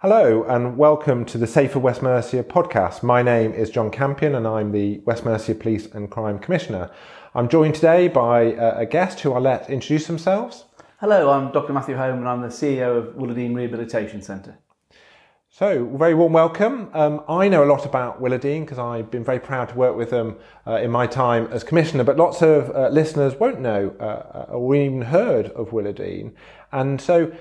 Hello and welcome to the Safer West Mercia podcast. My name is John Campion and I'm the West Mercia Police and Crime Commissioner. I'm joined today by a guest who I'll let introduce themselves. Hello, I'm Dr. Matthew Home and I'm the CEO of Willowdene Rehabilitation Centre. So, very warm welcome. I know a lot about Willowdene because I've been very proud to work with them in my time as Commissioner, but lots of listeners won't know or even heard of Willowdene. And so,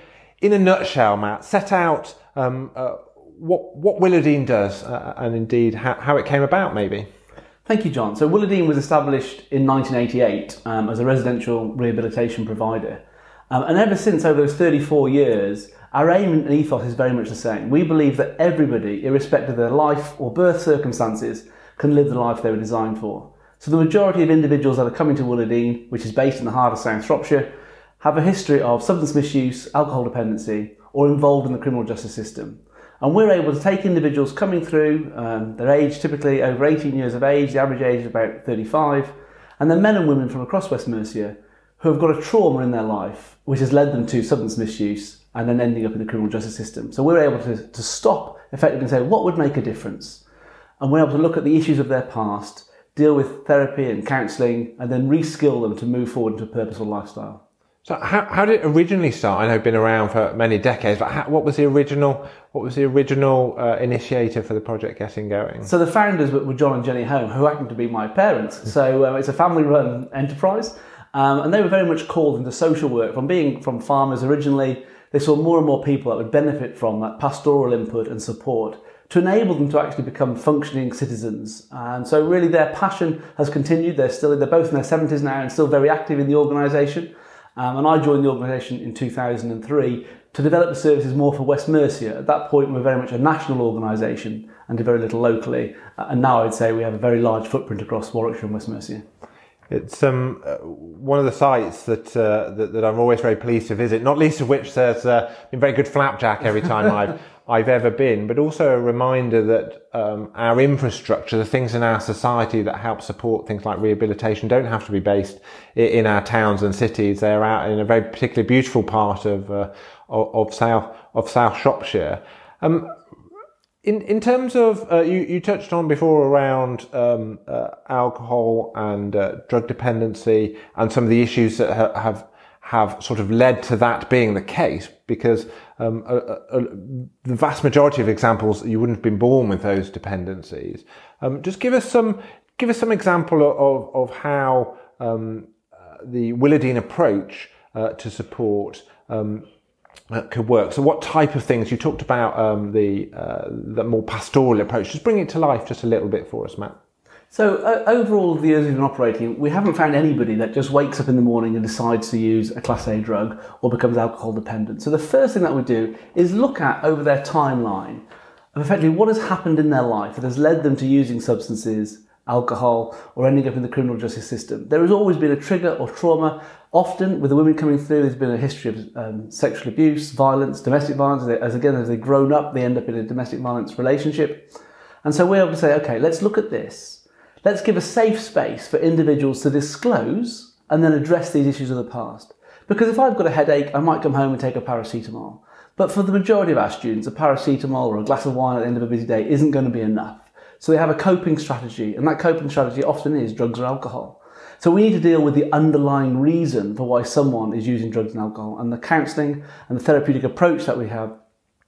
in a nutshell, Matt, set out what Willowdene does and indeed how it came about, maybe. Thank you, John. So Willowdene was established in 1988 as a residential rehabilitation provider. And ever since, over those 34 years, our aim and ethos is very much the same. We believe that everybody, irrespective of their life or birth circumstances, can live the life they were designed for. So the majority of individuals that are coming to Willowdene, which is based in the heart of South Shropshire, have a history of substance misuse, alcohol dependency, or involved in the criminal justice system. And we're able to take individuals coming through, their age typically over 18 years of age, the average age is about 35, and then men and women from across West Mercia who have got a trauma in their life which has led them to substance misuse and then ending up in the criminal justice system. So we're able to stop effectively and say what would make a difference. And we're able to look at the issues of their past, deal with therapy and counselling, and then reskill them to move forward into a purposeful lifestyle. So how did it originally start? I know it's been around for many decades, but what was the original initiator for the project getting going? So the founders were John and Jenny Home, who happen to be my parents. So it's a family-run enterprise, and they were very much called into social work. From being from farmers originally, they saw more and more people that would benefit from that pastoral input and support to enable them to actually become functioning citizens. And so really their passion has continued. They're both in their 70s now and still very active in the organisation. And I joined the organisation in 2003 to develop the services more for West Mercia. At that point, we were very much a national organisation and did very little locally. And now I'd say we have a very large footprint across Warwickshire and West Mercia. It's one of the sites that I'm always very pleased to visit, not least of which there's been very good flapjack every time I've ever been, but also a reminder that our infrastructure, the things in our society that help support things like rehabilitation, don't have to be based in our towns and cities. They're out in a very particularly beautiful part of South Shropshire. In terms of you touched on before around alcohol and drug dependency and some of the issues that have sort of led to that being the case, because the vast majority of examples you wouldn't have been born with those dependencies. Just give us some example of how the Willowdene approach to support could work. So what type of things you talked about, the more pastoral approach? Just bring it to life just a little bit for us, Matt. So over all of the years we've been operating, we haven't found anybody that just wakes up in the morning and decides to use a Class A drug or becomes alcohol dependent. So the first thing that we do is look at over their timeline of effectively what has happened in their life that has led them to using substances, alcohol, or ending up in the criminal justice system. There has always been a trigger or trauma. Often with the women coming through, there's been a history of sexual abuse, violence, domestic violence. As they've grown up, they end up in a domestic violence relationship. And so we're able to say, okay, let's look at this. Let's give a safe space for individuals to disclose and then address these issues of the past. Because if I've got a headache, I might come home and take a paracetamol. But for the majority of our students, a paracetamol or a glass of wine at the end of a busy day isn't going to be enough. So they have a coping strategy, and that coping strategy often is drugs or alcohol. So we need to deal with the underlying reason for why someone is using drugs and alcohol, and the counselling and the therapeutic approach that we have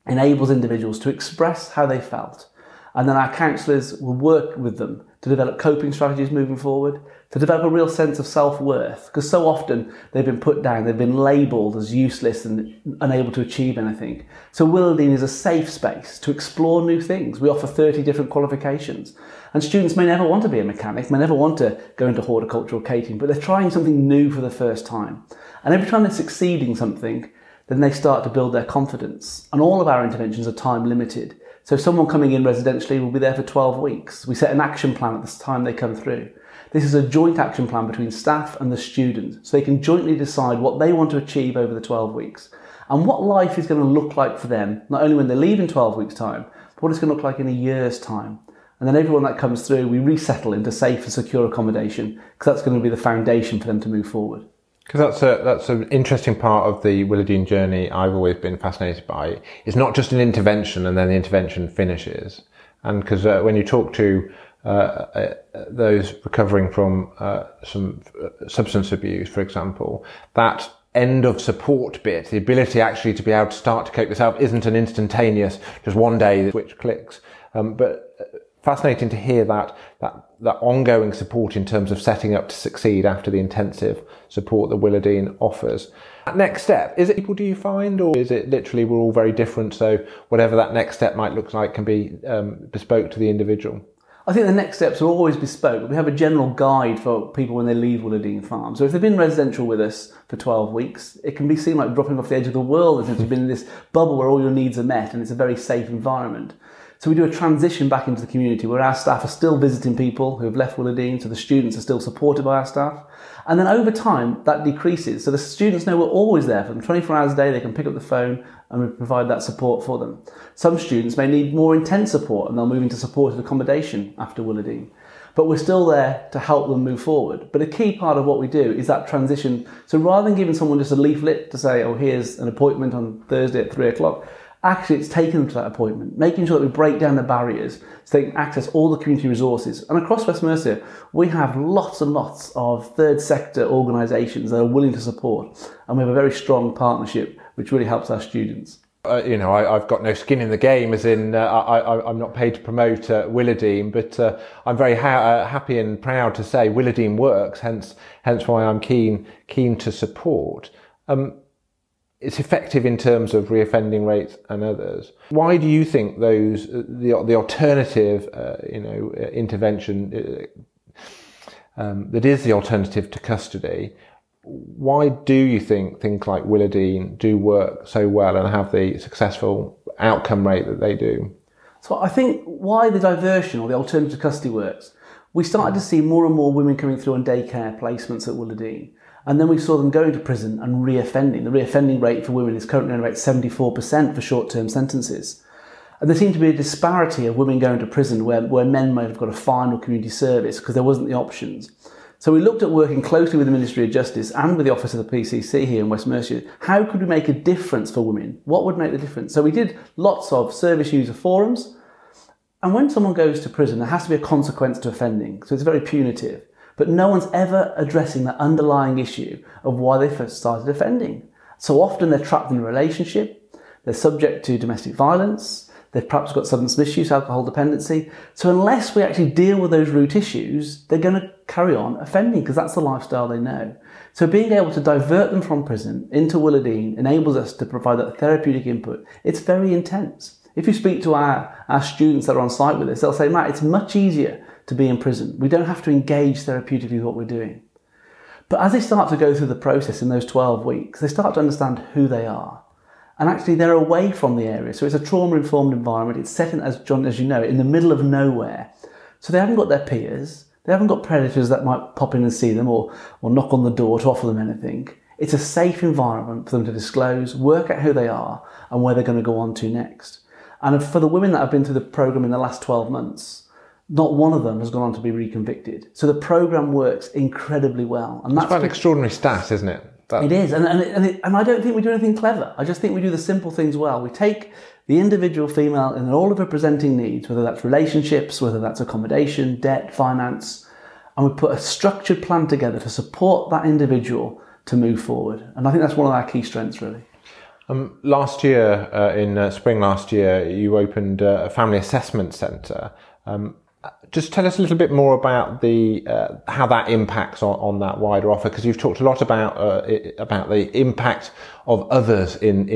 enables individuals to express how they felt. And then our counsellors will work with them to develop coping strategies moving forward, to develop a real sense of self-worth, because so often they've been put down, they've been labelled as useless and unable to achieve anything. So Willowdene is a safe space to explore new things. We offer 30 different qualifications, and students may never want to be a mechanic, may never want to go into horticultural catering, but they're trying something new for the first time. And every time they're succeeding something, then they start to build their confidence. And all of our interventions are time limited. So someone coming in residentially will be there for 12 weeks. We set an action plan at the time they come through. This is a joint action plan between staff and the student, so they can jointly decide what they want to achieve over the 12 weeks and what life is going to look like for them, not only when they leave in 12 weeks' time, but what it's going to look like in a year's time. And then everyone that comes through, we resettle into safe and secure accommodation, because that's going to be the foundation for them to move forward. Because that's an interesting part of the Willowdene journey I've always been fascinated by. It's not just an intervention and then the intervention finishes. And because when you talk to those recovering from some substance abuse, for example, that end of support bit, the ability actually to be able to start to cope yourself, isn't an instantaneous, just one day the switch clicks. But fascinating to hear that ongoing support in terms of setting up to succeed after the intensive support that Willowdene offers. That next step, is it people do you find, or is it literally we're all very different, so whatever that next step might look like can be bespoke to the individual? I think the next steps are always bespoke. We have a general guide for people when they leave Willowdene Farm. So if they've been residential with us for 12 weeks, it can be seen like dropping off the edge of the world, since you've been in this bubble where all your needs are met and it's a very safe environment. So we do a transition back into the community where our staff are still visiting people who have left Willowdene, so the students are still supported by our staff. And then over time, that decreases. So the students know we're always there for them. 24 hours a day, they can pick up the phone and we provide that support for them. Some students may need more intense support and they'll move into supported accommodation after Willowdene. But we're still there to help them move forward. But a key part of what we do is that transition. So rather than giving someone just a leaflet to say, oh, here's an appointment on Thursday at 3 o'clock, actually it's taking them to that appointment, making sure that we break down the barriers so they can access all the community resources. And across West Mercia, we have lots and lots of third sector organisations that are willing to support. And we have a very strong partnership, which really helps our students. I've got no skin in the game, as in I'm not paid to promote Willowdene, but I'm very happy and proud to say Willowdene works, hence why I'm keen to support. It's effective in terms of reoffending rates and others. Why do you think the alternative, intervention that is the alternative to custody? Why do you think things like Willowdene do work so well and have the successful outcome rate that they do? So I think why the diversion or the alternative to custody works, we started to see more and more women coming through on daycare placements at Willowdene. And then we saw them going to prison and reoffending. The reoffending rate for women is currently around 74% for short-term sentences. And there seemed to be a disparity of women going to prison where men might have got a fine or community service because there wasn't the options. So we looked at working closely with the Ministry of Justice and with the Office of the PCC here in West Mercia. How could we make a difference for women? What would make the difference? So we did lots of service user forums. And when someone goes to prison, there has to be a consequence to offending. So it's very punitive. But no one's ever addressing the underlying issue of why they first started offending. So often they're trapped in a relationship, they're subject to domestic violence, they've perhaps got substance misuse, alcohol dependency. So unless we actually deal with those root issues, they're going to carry on offending because that's the lifestyle they know. So being able to divert them from prison into Willowdene enables us to provide that therapeutic input. It's very intense. If you speak to our students that are on site with us, they'll say, Matt, it's much easier to be in prison. We don't have to engage therapeutically with what we're doing. But as they start to go through the process in those 12 weeks, they start to understand who they are. And actually they're away from the area. So it's a trauma-informed environment. It's set in, as you know, in the middle of nowhere. So they haven't got their peers. They haven't got predators that might pop in and see them or knock on the door to offer them anything. It's a safe environment for them to disclose, work out who they are and where they're going to go on to next. And for the women that have been through the programme in the last 12 months, not one of them has gone on to be reconvicted. So the programme works incredibly well. And that's quite an extraordinary stat, isn't it? It is. And I don't think we do anything clever. I just think we do the simple things well. We take the individual female and all of her presenting needs, whether that's relationships, whether that's accommodation, debt, finance, and we put a structured plan together to support that individual to move forward. And I think that's one of our key strengths, really. Last year, in spring last year, you opened a family assessment centre. Just tell us a little bit more about the how that impacts on that wider offer, because you've talked a lot about the impact of others in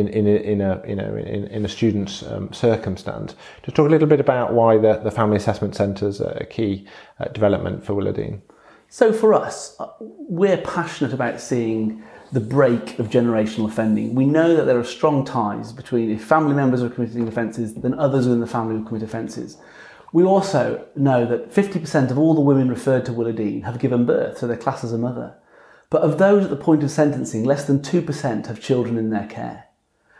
a student's circumstance. Just talk a little bit about why the family assessment centres are a key development for Willowdene. So for us, we're passionate about seeing the break of generational offending. We know that there are strong ties between if family members are committing offences, then others within the family will commit offences. We also know that 50% of all the women referred to Willowdene have given birth, so they're classed as a mother. But of those at the point of sentencing, less than 2% have children in their care.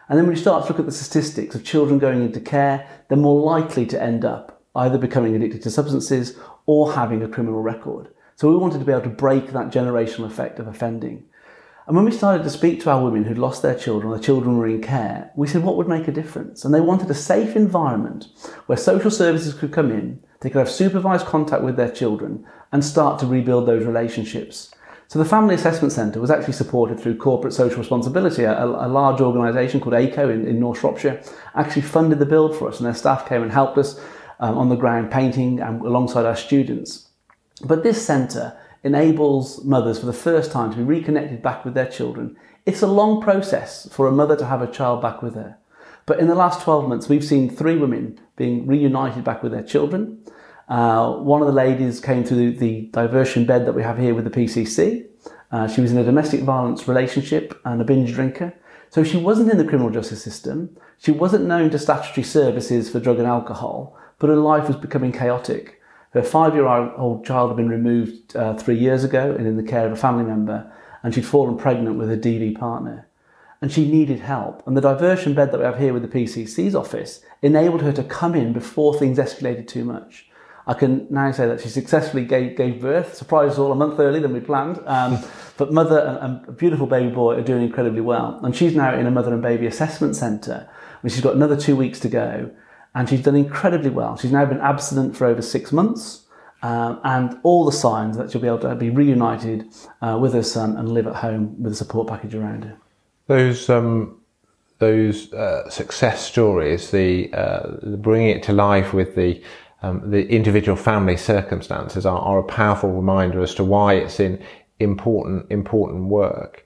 And then when you start to look at the statistics of children going into care, they're more likely to end up either becoming addicted to substances or having a criminal record. So we wanted to be able to break that generational effect of offending. And when we started to speak to our women who'd lost their children, or their children were in care, we said what would make a difference? And they wanted a safe environment where social services could come in, they could have supervised contact with their children and start to rebuild those relationships. So the Family Assessment Centre was actually supported through Corporate Social Responsibility. A large organisation called ACO in North Shropshire actually funded the build for us, and their staff came and helped us on the ground painting alongside our students. But this centre enables mothers for the first time to be reconnected back with their children. It's a long process for a mother to have a child back with her. But in the last 12 months, we've seen 3 women being reunited back with their children. One of the ladies came through the diversion bed that we have here with the PCC. She was in a domestic violence relationship and a binge drinker. So she wasn't in the criminal justice system. She wasn't known to statutory services for drug and alcohol, but her life was becoming chaotic. Her 5-year-old child had been removed 3 years ago and in the care of a family member, and she'd fallen pregnant with her DV partner. And she needed help. And the diversion bed that we have here with the PCC's office enabled her to come in before things escalated too much. I can now say that she successfully gave birth, surprised us all a month earlier than we planned. But mother and a beautiful baby boy are doing incredibly well. And she's now in a mother and baby assessment centre, and she's got another 2 weeks to go. And she's done incredibly well. She's now been abstinent for over 6 months, and all the signs that she'll be able to be reunited with her son and live at home with a support package around her. Those success stories, the bringing it to life with the individual family circumstances are a powerful reminder as to why it's important work.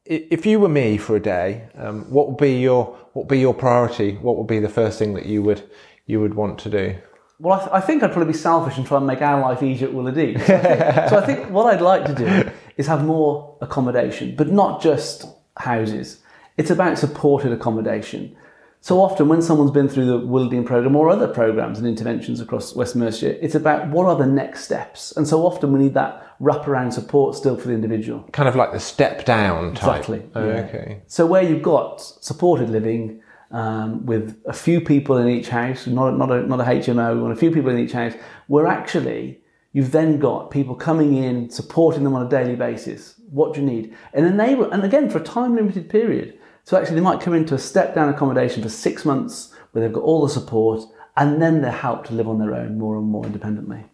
If you were me for a day, what would be your priority? What would be the first thing that you would want to do? Well, I think I'd probably be selfish and try and make our life easier at Willowdene. So I think what I'd like to do is have more accommodation, but not just houses. It's about supported accommodation. So often when someone's been through the Willowdene programme or other programmes and interventions across West Mercia, it's about what are the next steps. And so often we need that wraparound support still for the individual. Kind of like the step down type. Exactly. Oh, yeah. Okay. So where you've got supported living with a few people in each house, not a HMO, we want a few people in each house, where actually you've then got people coming in, supporting them on a daily basis. What do you need? And again, for a time limited period. So actually they might come into a step down accommodation for 6 months where they've got all the support, and then they're helped to live on their own more and more independently.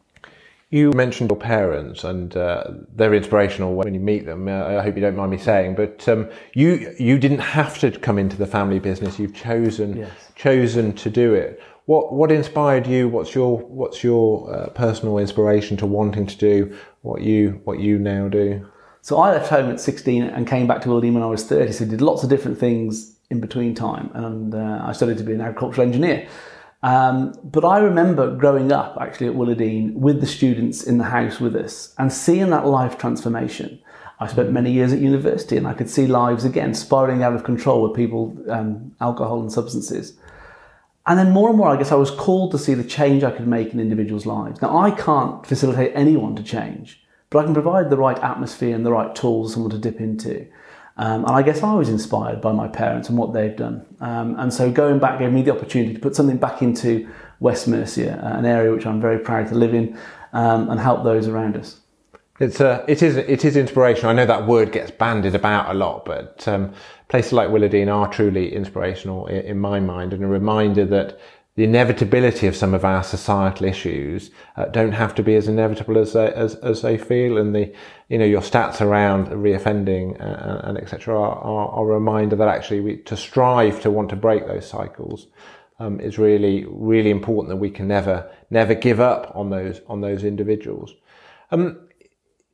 You mentioned your parents, and they're inspirational when you meet them. I hope you don't mind me saying, but you didn't have to come into the family business. You've chosen to do it. What inspired you? What's your personal inspiration to wanting to do what you now do? So I left home at 16 and came back to Willowdene when I was 30. So I did lots of different things in between time, and I studied to be an agricultural engineer. But I remember growing up actually at Willowdene with the students in the house with us and seeing that life transformation. I spent many years at university and I could see lives again spiralling out of control with people, alcohol and substances. And then more and more, I guess I was called to see the change I could make in individuals' lives. Now, I can't facilitate anyone to change, but I can provide the right atmosphere and the right tools for someone to dip into. And I guess I was inspired by my parents and what they've done. And so going back gave me the opportunity to put something back into West Mercia, an area which I'm very proud to live in, and help those around us. It is inspirational. I know that word gets bandied about a lot, but places like Willowdene are truly inspirational in my mind, and a reminder that the inevitability of some of our societal issues don't have to be as inevitable as they feel, and your stats around reoffending and etc. are a reminder that actually to strive to want to break those cycles is really, really important, that we can never give up on those individuals.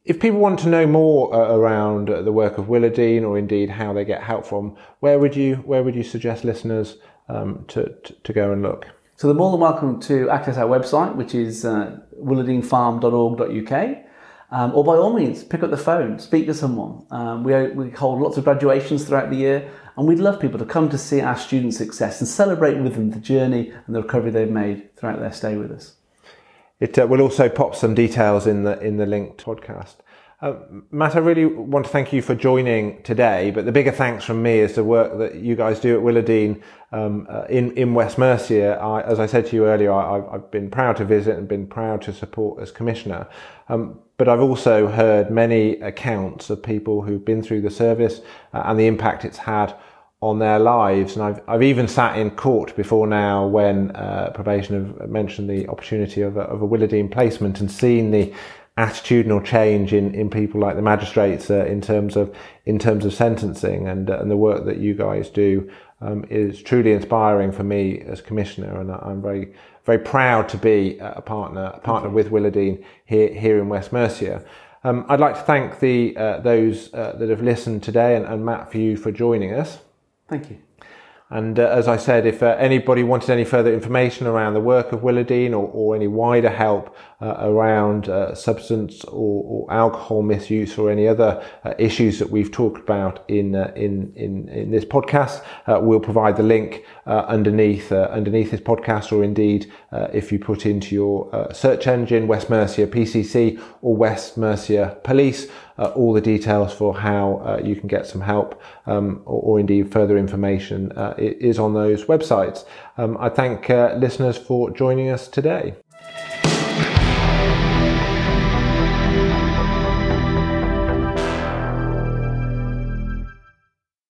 If people want to know more around the work of Willowdene, or indeed how they get help from, where would you suggest listeners to go and look? So they're more than welcome to access our website, which is willowdenefarm.org.uk, or by all means, pick up the phone, speak to someone. We hold lots of graduations throughout the year, and we'd love people to come to see our students' success and celebrate with them the journey and the recovery they've made throughout their stay with us. It will also pop some details in the linked podcast. Matt, I really want to thank you for joining today, but the bigger thanks from me is the work that you guys do at Willowdene in West Mercia. As I said to you earlier, I've been proud to visit and been proud to support as Commissioner. But I've also heard many accounts of people who've been through the service and the impact it's had on their lives. And I've even sat in court before now when probation have mentioned the opportunity of a Willowdene placement and seen the attitudinal change in people like the magistrates in terms of sentencing, and the work that you guys do is truly inspiring for me as Commissioner, and I'm very, very proud to be a partner with Willowdene here in West Mercia. I'd like to thank those that have listened today, and Matt, for you for joining us. Thank you. And as I said, if anybody wanted any further information around the work of Willowdene or any wider help around substance or alcohol misuse or any other issues that we've talked about in this podcast, we'll provide the link underneath this podcast, or indeed if you put into your search engine West Mercia PCC or West Mercia Police, all the details for how you can get some help or indeed further information is on those websites. I thank listeners for joining us today.